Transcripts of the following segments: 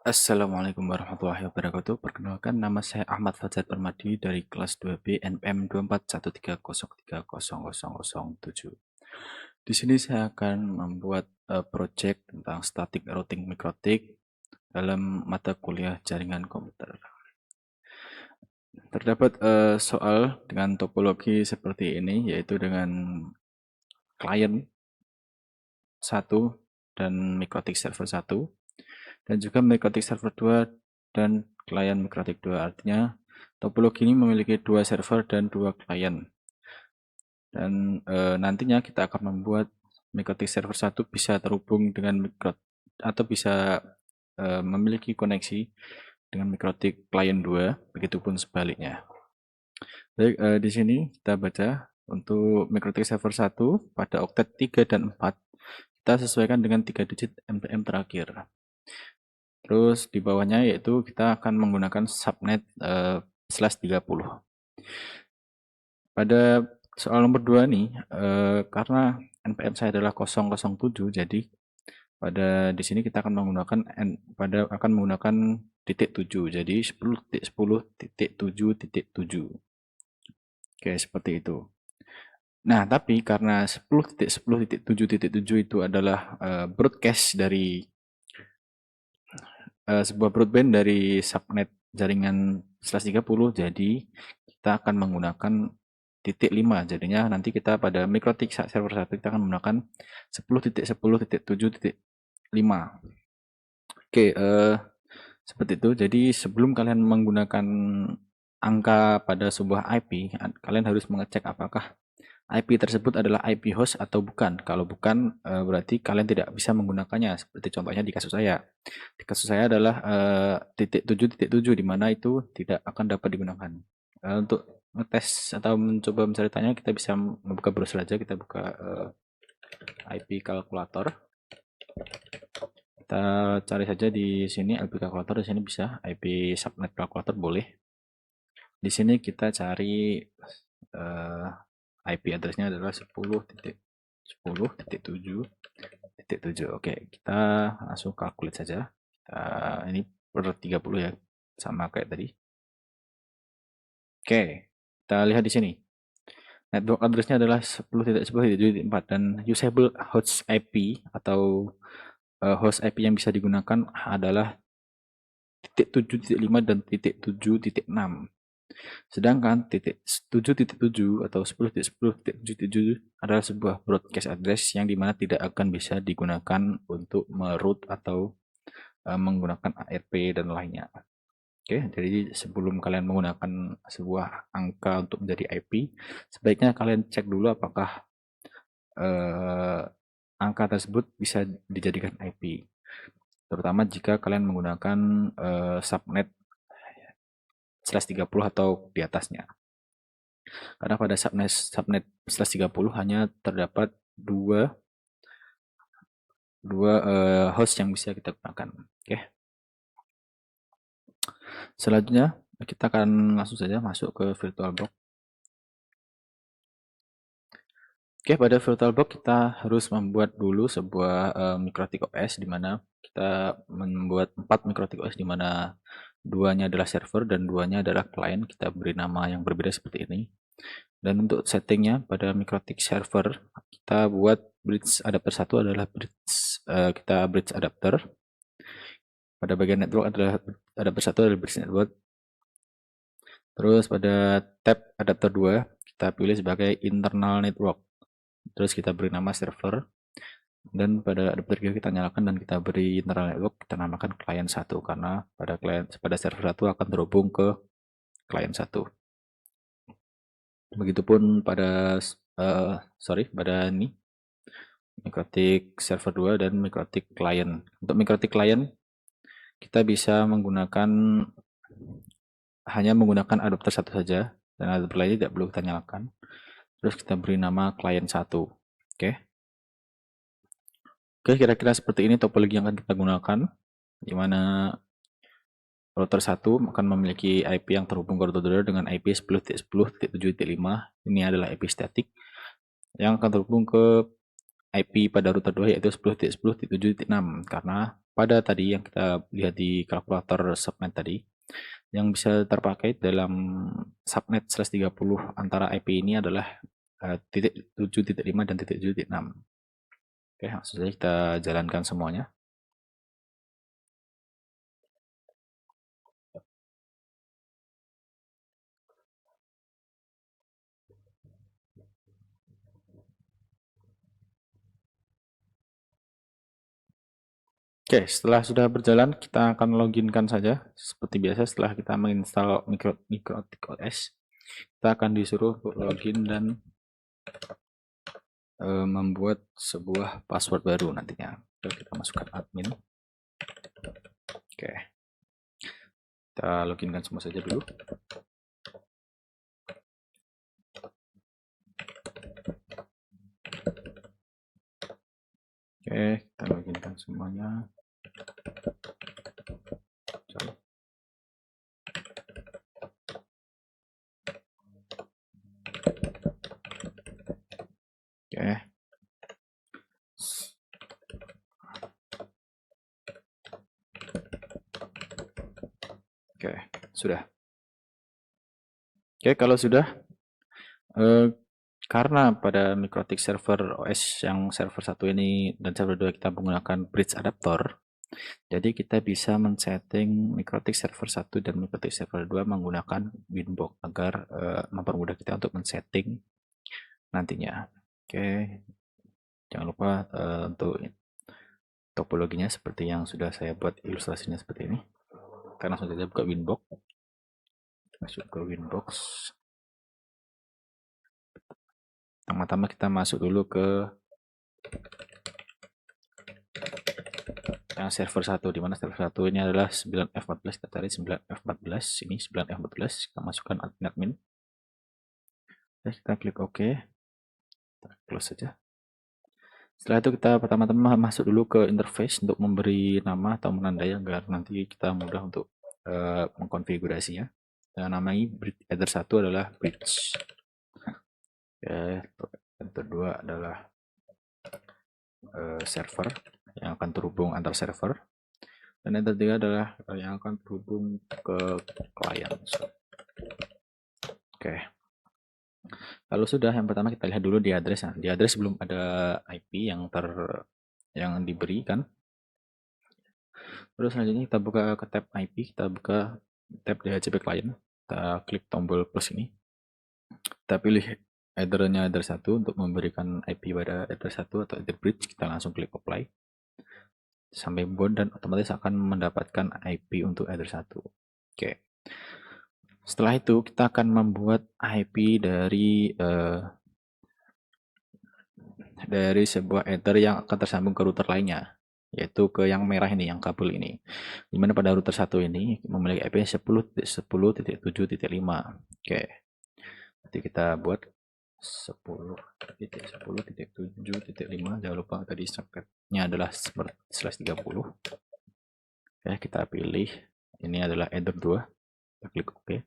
Assalamualaikum warahmatullahi wabarakatuh. Perkenalkan, nama saya Ahmad Fajar Permadi dari kelas 2B NPM 2413000007. Di sini saya akan membuat project tentang static routing mikrotik dalam mata kuliah jaringan komputer. Terdapat soal dengan topologi seperti ini, yaitu dengan klien 1 dan mikrotik server 1, dan juga mikrotik server 2 dan klien mikrotik 2. Artinya topologi ini memiliki 2 server dan 2 klien. Dan nantinya kita akan membuat mikrotik server 1 bisa terhubung dengan atau bisa memiliki koneksi dengan mikrotik klien 2, begitupun sebaliknya. Baik, di sini kita baca untuk mikrotik server 1 pada oktet 3 dan 4 kita sesuaikan dengan 3 digit MPM terakhir. Terus di bawahnya yaitu kita akan menggunakan subnet /30. Pada soal nomor 2 nih, karena NPM saya adalah 007, jadi pada di sini kita akan menggunakan titik 7, jadi 10.10.7.7. Oke, seperti itu. Nah, tapi karena 10.10.7.7 itu adalah broadcast dari sebuah broadband dari subnet jaringan /30, jadi kita akan menggunakan titik 5. Jadinya nanti kita pada mikrotik server 1 kita akan menggunakan 10.10.7.5. Oke, seperti itu. Jadi sebelum kalian menggunakan angka pada sebuah IP, kalian harus mengecek apakah IP tersebut adalah IP host atau bukan. Kalau bukan, berarti kalian tidak bisa menggunakannya. Seperti contohnya di kasus saya. Di kasus saya adalah titik 7.7, di mana itu tidak akan dapat digunakan. Untuk ngetes atau mencoba mencari tanya, kita bisa membuka browser aja. Kita buka IP kalkulator. Kita cari saja di sini IP kalkulator. Di sini bisa IP subnet kalkulator, boleh. Di sini kita cari IP addressnya adalah 10.10.7.7. Oke, kita langsung calculate saja. Ini per 30 ya, sama kayak tadi. Oke, kita lihat di sini. Network addressnya adalah 10.10.7.4 dan usable host IP atau host IP yang bisa digunakan adalah titik 7.5 dan titik 7.6. Sedangkan titik 7.7 atau 10.10.7.7 adalah sebuah broadcast address yang dimana tidak akan bisa digunakan untuk meroute atau menggunakan ARP dan lainnya. Oke, jadi sebelum kalian menggunakan sebuah angka untuk menjadi IP, sebaiknya kalian cek dulu apakah angka tersebut bisa dijadikan IP. Terutama jika kalian menggunakan subnet /30 atau di atasnya. Karena pada subnet /30 hanya terdapat dua host yang bisa kita gunakan. Oke. Selanjutnya kita akan langsung saja masuk ke VirtualBox. Oke, pada VirtualBox kita harus membuat dulu sebuah mikrotik OS, di mana kita membuat 4 mikrotik OS, di mana 2-nya adalah server dan 2-nya adalah klien. Kita beri nama yang berbeda seperti ini. Dan untuk settingnya pada mikrotik server, kita buat bridge adapter 1 adalah bridge adapter. Pada bagian network adalah adapter 1 adalah bridge network. Terus pada tab adapter 2 kita pilih sebagai internal network. Terus kita beri nama server. Dan pada adapter 3 kita nyalakan dan kita beri internal network, kita namakan klien 1 karena pada server 1 akan terhubung ke klien 1. Begitupun pada ini mikrotik server 2 dan mikrotik klien. Untuk mikrotik klien kita bisa hanya menggunakan adapter 1 saja dan adapter lainnya tidak perlu kita nyalakan. Terus kita beri nama klien 1. Oke, kira-kira seperti ini topologi yang akan kita gunakan, di mana router 1 akan memiliki IP yang terhubung ke router 2 dengan IP 10.10.7.5. Ini adalah IP static yang akan terhubung ke IP pada router 2 yaitu 10.10.7.6, karena pada tadi yang kita lihat di kalkulator subnet tadi, yang bisa terpakai dalam subnet /30 antara IP ini adalah titik 7.5 dan titik 7.6. Oke, langsung saja kita jalankan semuanya. Oke, setelah sudah berjalan, kita akan loginkan saja. Seperti biasa, setelah kita menginstal Mikrotik OS, kita akan disuruh untuk login dan membuat sebuah password baru nantinya. Oke, kita masukkan admin. Oke, kita loginkan semua saja dulu. Oke, kita loginkan semuanya. Oke. Oke, sudah. Oke, kalau sudah, karena pada Mikrotik server OS yang server 1 ini dan server 2 kita menggunakan bridge adapter, jadi kita bisa men-setting Mikrotik server 1 dan Mikrotik server 2 menggunakan Winbox agar mempermudah kita untuk men-setting nantinya. Oke, jangan lupa untuk topologinya seperti yang sudah saya buat ilustrasinya seperti ini. Kita langsung saja buka Winbox. Masuk ke Winbox. Pertama-tama kita masuk dulu ke yang server 1, di mana server 1 ini adalah 9F14. Kita cari 9F14, ini 9F14, kita masukkan admin. Kita klik OK, kita close saja. Setelah itu kita pertama-tama masuk dulu ke interface untuk memberi nama atau menandai agar nanti kita mudah untuk mengkonfigurasinya. Dan namanya header 1 adalah bridge. Yang kedua adalah server yang akan terhubung antar server, dan yang ketiga adalah yang akan terhubung ke klien. Oke, kalau sudah, yang pertama kita lihat dulu di address. Nah, di address belum ada IP yang diberikan. Terus selanjutnya kita buka ke tab IP, kita buka tab DHCP client, kita klik tombol plus ini, kita pilih header-nya header 1 untuk memberikan IP pada header 1 atau header bridge. Kita langsung klik apply sampai bound dan otomatis akan mendapatkan IP untuk header 1. Oke. Setelah itu kita akan membuat IP dari sebuah header yang akan tersambung ke router lainnya, yaitu ke yang merah ini, yang kabel ini. Dimana pada router 1 ini memiliki IP 10.10.7.5. Oke. Nanti kita buat 10.10.7.5. Jangan lupa tadi socketnya adalah /30. Oke, kita pilih ini adalah header 2. Kita klik OK.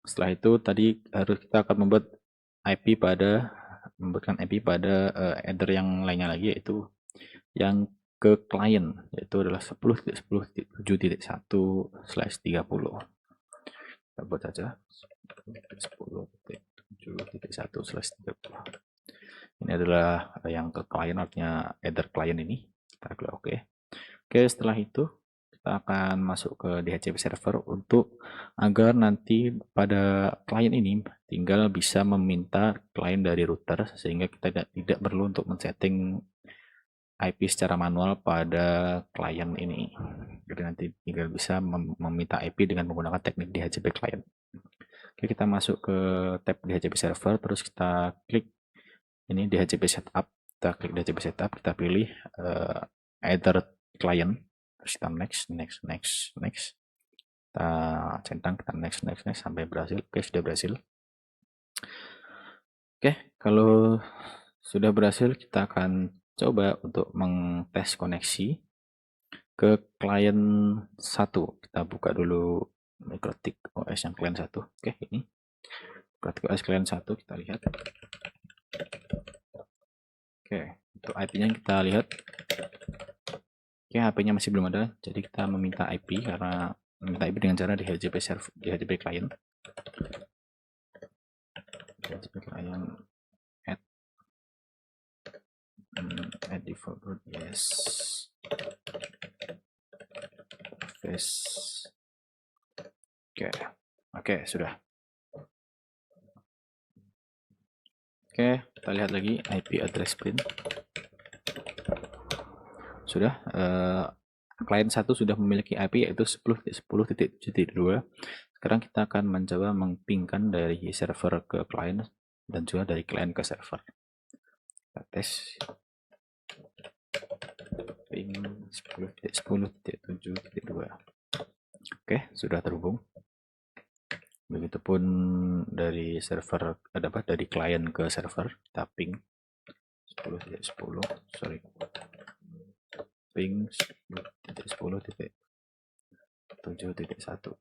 Setelah itu tadi kita akan memberikan IP pada header yang lainnya lagi, yaitu yang ke klien, yaitu adalah 10.10.7.1/30. Kita buat saja 10.7.1/30. Ini adalah yang ke klien, artinya header klien ini. Kita klik OK. Oke, setelah itu kita akan masuk ke DHCP server untuk agar nanti pada klien ini tinggal bisa meminta klien dari router, sehingga kita tidak perlu untuk men-setting IP secara manual pada klien ini. Jadi nanti tinggal bisa meminta IP dengan menggunakan teknik DHCP client. Oke, kita masuk ke tab DHCP server, terus kita klik ini DHCP setup. Kita klik DHCP setup, kita pilih header client, terus kita next. Kita centang, kita next sampai berhasil. Oke, sudah berhasil. Oke, kalau sudah berhasil, kita akan coba untuk mengtes koneksi ke klien 1. Kita buka dulu Mikrotik OS yang klien 1. Oke, ini Mikrotik OS klien 1, kita lihat. Oke, Untuk IP-nya kita lihat. Oke, HP-nya masih belum ada, jadi kita meminta IP karena meminta IP dengan cara DHCP server, DHCP client. DHCP client add default root, yes. Oke, sudah. Oke, kita lihat lagi IP address print. Sudah, klien 1 sudah memiliki IP yaitu 10.10.7.2. Sekarang kita akan mencoba mengpingkan dari server ke klien dan juga dari klien ke server. Kita tes ping 10.10.7.2. Oke, sudah terhubung. Begitupun dari server, dari klien ke server, kita ping 10.10, sorry, ping 10.10.7.1.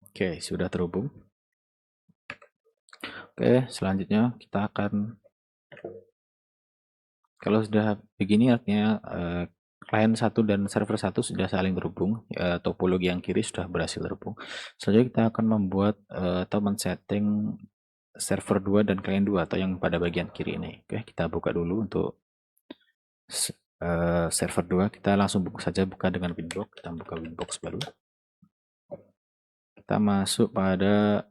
Oke, sudah terhubung. Oke, selanjutnya kita akan, kalau sudah begini artinya klien 1 dan server 1 sudah saling terhubung, topologi yang kiri sudah berhasil terhubung. Selanjutnya kita akan membuat atau men-setting server 2 dan klien 2 atau yang pada bagian kiri ini. Oke, kita buka dulu untuk server 2. Kita langsung buka dengan Winbox. Kita buka Winbox baru. Kita masuk pada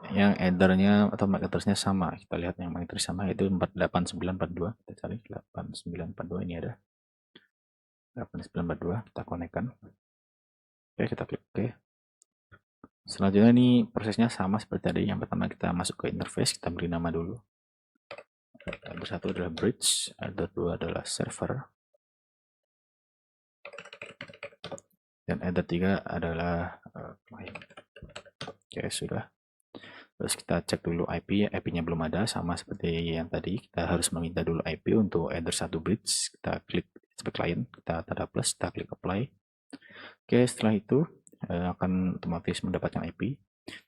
yang headernya atau MAC address-nya sama. Kita lihat yang MAC address sama yaitu 48942. Kita cari 8942, ini ada 8942. Kita konekkan. Oke, kita klik OK. Selanjutnya ini prosesnya sama seperti tadi. Yang pertama kita masuk ke interface, kita beri nama dulu. Header 1 adalah bridge, header 2 adalah server, dan header 3 adalah client. Oke, sudah. Terus kita cek dulu IP-nya belum ada, sama seperti yang tadi. Kita harus meminta dulu IP untuk header 1 bridge. Kita klik sebagai client, kita tanda plus, kita klik apply. Oke, setelah itu akan otomatis mendapatkan IP.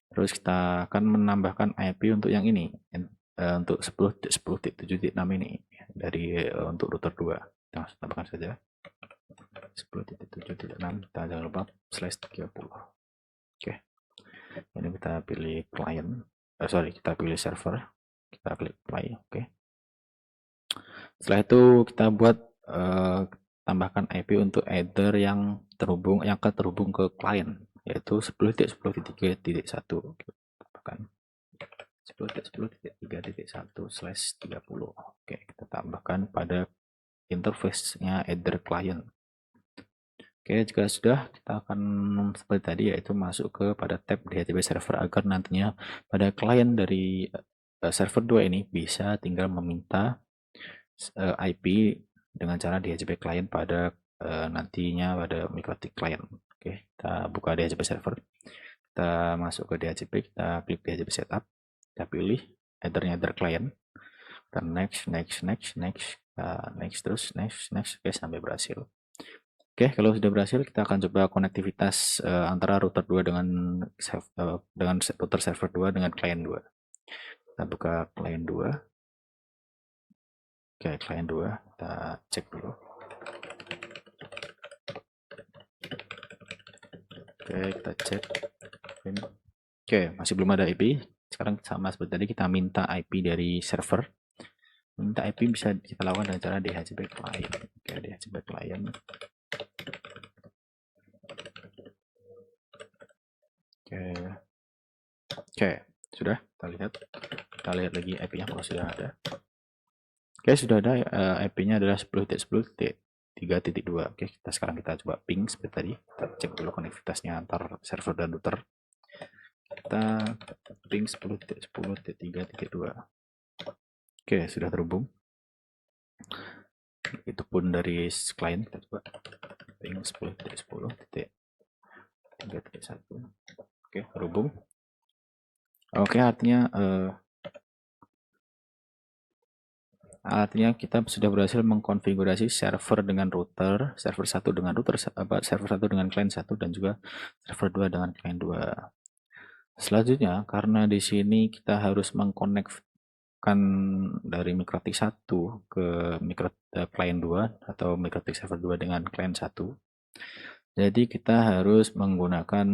Terus kita akan menambahkan IP untuk yang ini, untuk 10.10.7.6 ini dari untuk router 2. Kita langsung tambahkan saja 10.7.6, kita jangan lupa /30. Oke, ini kita pilih client, kita pilih server, kita klik play. Oke, setelah itu kita buat tambahkan IP untuk header yang terhubung ke klien, yaitu 10.10.3.1. tambahkan 10.10.3.1/30. Oke, kita tambahkan pada interface-nya header client. Oke, jika sudah, kita akan seperti tadi, yaitu masuk ke pada tab DHCP server agar nantinya pada klien dari server 2 ini bisa tinggal meminta IP dengan cara DHCP client pada nantinya pada MikroTik client. Oke, kita buka DHCP server, kita masuk ke DHCP, kita klik DHCP setup, kita pilih headernya header client, dan next, terus next. Oke, sampai berhasil. Oke, kalau sudah berhasil, kita akan coba konektivitas antara router 2 dengan router server 2 dengan klien 2. Kita buka klien 2. Oke, klien 2, kita cek dulu. Oke, kita cek. Oke, masih belum ada IP. Sekarang sama seperti tadi, kita minta IP dari server. Minta IP bisa kita lakukan dengan cara DHCP client. Oke, DHCP client. Oke, sudah. Kita lihat lagi IP-nya kalau sudah ada. Oke, sudah ada. IP-nya adalah 10.10.3.2. Oke, sekarang kita coba ping seperti tadi. Kita cek dulu konektivitasnya antar server dan router. Kita ping 10.10.3.2. Oke, sudah terhubung. Itu pun dari klien, kita coba ping 10.10.3.1. Oke, terhubung. Oke, artinya kita sudah berhasil mengkonfigurasi server dengan router, server 1 dengan router, server 1 dengan klien 1, dan juga server 2 dengan klien 2. Selanjutnya, karena di sini kita harus mengkonekkan dari MikroTik 1 ke client 2 atau MikroTik server 2 dengan client 1. Jadi kita harus menggunakan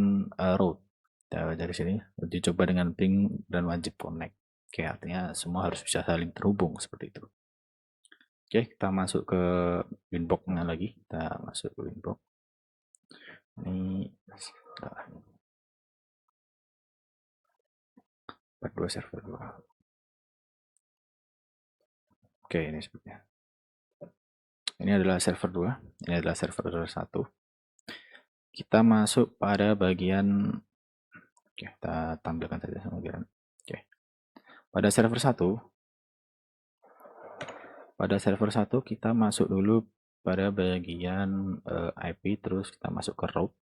route. Dari sini dicoba dengan ping dan wajib connect. Oke, artinya semua harus bisa saling terhubung seperti itu. Oke, kita masuk ke winbox-nya lagi. Kita masuk ke winbox. Ini part 2 server 2. Oke, ini sepertinya. Ini adalah server 2, ini adalah server 1. Kita masuk pada bagian, oke, kita tampilkan saja sama bagian. Oke. Pada server 1 kita masuk dulu pada bagian IP, terus kita masuk ke route.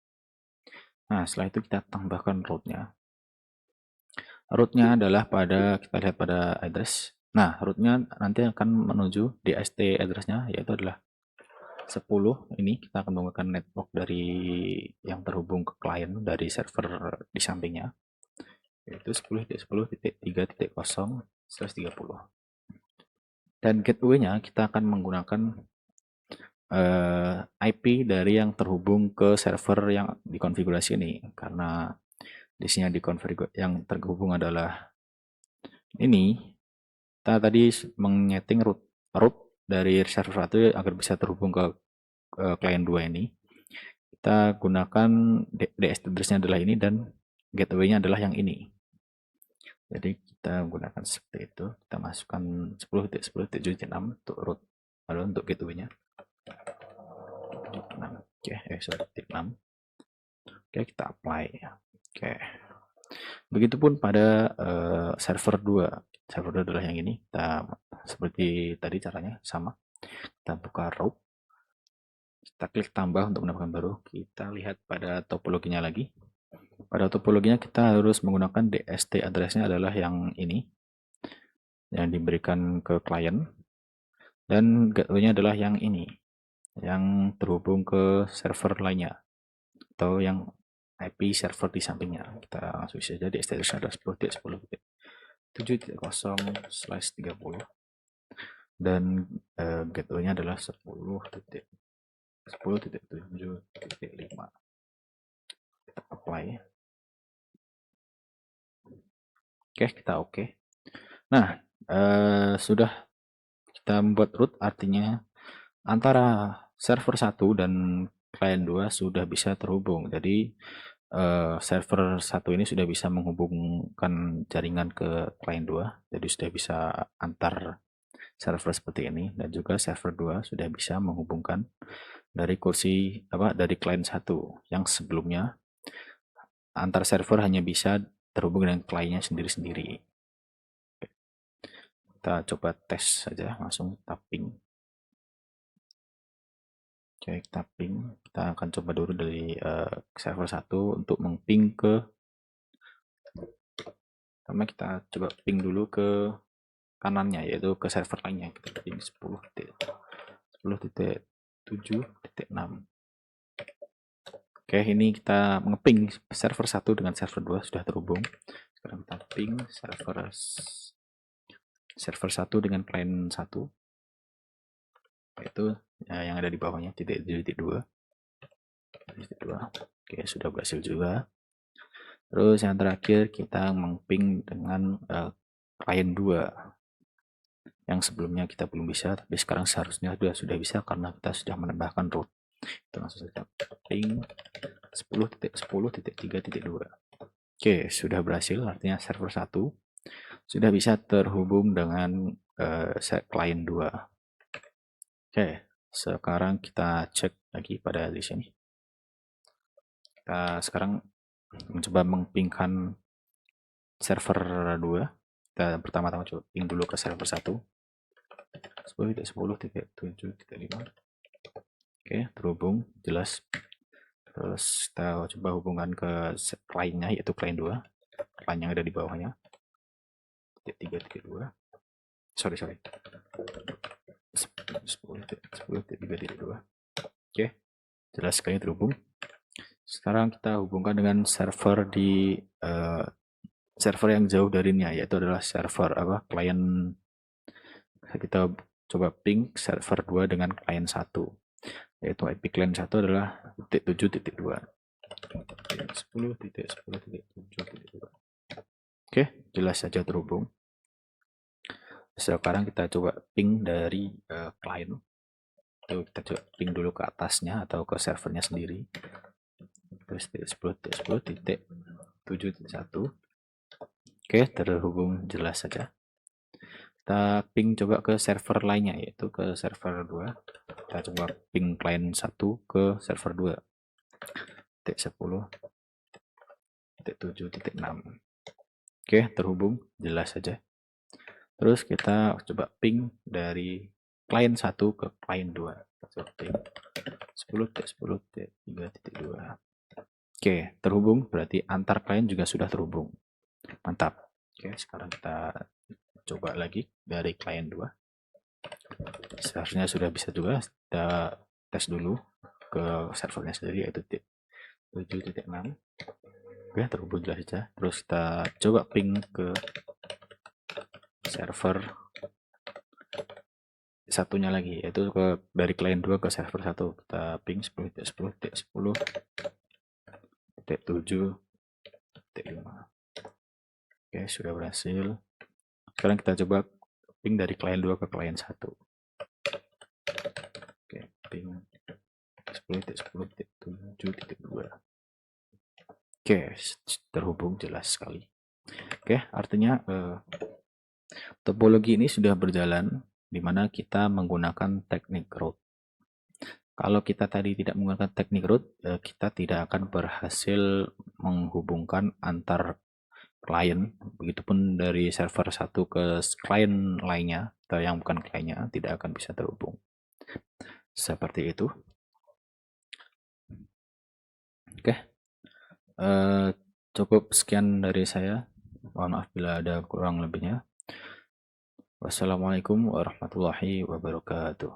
Nah, setelah itu kita tambahkan route-nya. Route-nya adalah kita lihat pada address. Nah, route-nya nanti akan menuju DST address-nya, yaitu adalah 10. Ini kita akan menggunakan network dari yang terhubung ke klien dari server di sampingnya, yaitu 10.10.3.0/30. Dan gateway-nya kita akan menggunakan IP dari yang terhubung ke server yang dikonfigurasi ini, karena di sini yang terhubung adalah ini. Kita tadi menyeting route dari server 1 agar bisa terhubung ke klien 2 ini. Kita gunakan DST address-nya adalah ini dan gateway-nya adalah yang ini. Jadi kita gunakan seperti itu. Kita masukkan 10.10.7.6 untuk route, lalu untuk gateway-nya. Oke, 6. Oke, kita apply. Oke. Begitupun pada server 2. Server 2 adalah yang ini. Kita seperti tadi caranya sama. Kita buka route. Kita klik tambah untuk menambahkan baru. Kita lihat pada topologinya lagi. Pada topologinya kita harus menggunakan DST address-nya adalah yang ini, yang diberikan ke klien, dan gateway-nya adalah yang ini, yang terhubung ke server lainnya atau yang IP server di sampingnya. Kita langsung saja DST address-nya adalah 10.10.7.0/30 dan gateway-nya adalah 10.10.7.5. Kita apply. Oke, kita oke. Nah, sudah kita membuat root, artinya antara server 1 dan client 2 sudah bisa terhubung. Jadi server 1 ini sudah bisa menghubungkan jaringan ke client 2. Jadi sudah bisa antar server seperti ini, dan juga server 2 sudah bisa menghubungkan dari dari client 1 yang sebelumnya antar server hanya bisa terhubung dengan kliennya sendiri-sendiri. Kita coba tes saja, langsung tapping. Oke, tapping. Kita akan coba dulu dari server 1 untuk meng-ping ke, pertama kita coba ping dulu ke kanannya, yaitu ke server lainnya. Kita ping 10.7.6. Oke, ini kita mengeping server 1 dengan server 2 sudah terhubung. Sekarang kita ping server 1 dengan client 1, yaitu yang ada di bawahnya, titik 2. Oke, sudah berhasil juga. Terus yang terakhir kita mengping dengan client 2 yang sebelumnya kita belum bisa, tapi sekarang seharusnya sudah bisa karena kita sudah menambahkan route. Itu langsung saja ping 10.10.3.2. Oke, sudah berhasil, artinya server 1 sudah bisa terhubung dengan client 2. Oke, sekarang kita cek lagi pada di sini. Kita sekarang mencoba mengpingkan server 2. Kita pertama-tama coba ping dulu ke server 1. 10.10.7.5. Oke, terhubung, jelas. Terus kita coba hubungkan ke kliennya, yaitu client 2. Klien yang ada di bawahnya. 3.2. Sorry. 10.3.2. Oke, jelas sekali terhubung. Sekarang kita hubungkan dengan server di server yang jauh darinya, yaitu adalah server klien. Kita coba ping server 2 dengan klien 1, yaitu IP klien 1 adalah 7.2. 10.10.7.2. Oke, jelas saja terhubung. Sekarang kita coba ping dari klien. Kita coba ping dulu ke atasnya atau ke servernya sendiri. Terus 10.10.7.1. Oke, terhubung jelas saja. Kita ping coba ke server lainnya, yaitu ke server 2. Kita coba ping klien 1 ke server 2. 10.7.6. Oke, terhubung jelas saja. Terus kita coba ping dari klien 1 ke klien 2. Kita coba ping 10.10.3.2. Oke, terhubung, berarti antar klien juga sudah terhubung. Mantap. Oke, sekarang kita coba lagi dari klien 2. Seharusnya sudah bisa juga. Kita tes dulu ke servernya sendiri, yaitu 7.6. Oke, terhubung jelas saja. Terus kita coba ping ke server satunya lagi, yaitu dari klien 2 ke server 1. Kita ping 10.10.10.7.5. Oke, sudah berhasil. Sekarang kita coba ping dari klien 2 ke klien 1. Oke, ping 10.10.7.2. Oke, terhubung jelas sekali. Oke, artinya topologi ini sudah berjalan di mana kita menggunakan teknik root. Kalau kita tadi tidak menggunakan teknik root, kita tidak akan berhasil menghubungkan antar klien. Begitupun dari server satu ke klien lainnya, atau yang bukan kliennya, tidak akan bisa terhubung. Seperti itu. Oke, cukup sekian dari saya. Mohon maaf bila ada kurang lebihnya. Wassalamualaikum warahmatullahi wabarakatuh.